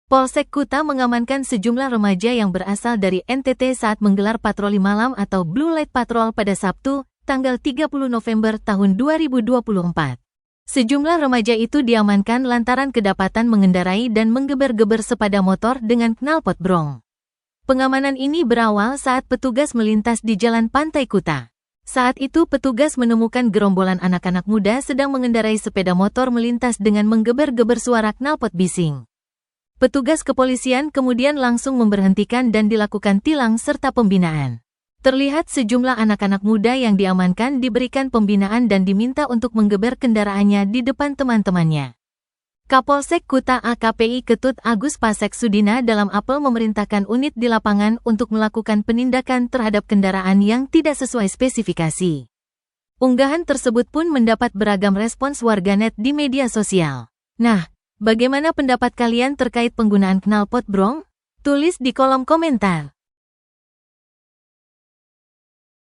Polsek Kuta mengamankan sejumlah remaja yang berasal dari NTT saat menggelar patroli malam atau Blue Light Patrol pada Sabtu, tanggal 30 November tahun 2024. Sejumlah remaja itu diamankan lantaran kedapatan mengendarai dan menggeber-geber sepeda motor dengan knalpot brong. Pengamanan ini berawal saat petugas melintas di Jalan Pantai Kuta. Saat itu petugas menemukan gerombolan anak-anak muda sedang mengendarai sepeda motor melintas dengan menggeber-geber suara knalpot bising. Petugas kepolisian kemudian langsung memberhentikan dan dilakukan tilang serta pembinaan. Terlihat sejumlah anak-anak muda yang diamankan diberikan pembinaan dan diminta untuk menggeber kendaraannya di depan teman-temannya. Kapolsek Kuta AKPI Ketut Agus Pasek Sudina dalam apel memerintahkan unit di lapangan untuk melakukan penindakan terhadap kendaraan yang tidak sesuai spesifikasi. Unggahan tersebut pun mendapat beragam respons warganet di media sosial. Nah, bagaimana pendapat kalian terkait penggunaan knalpot brong? Tulis di kolom komentar.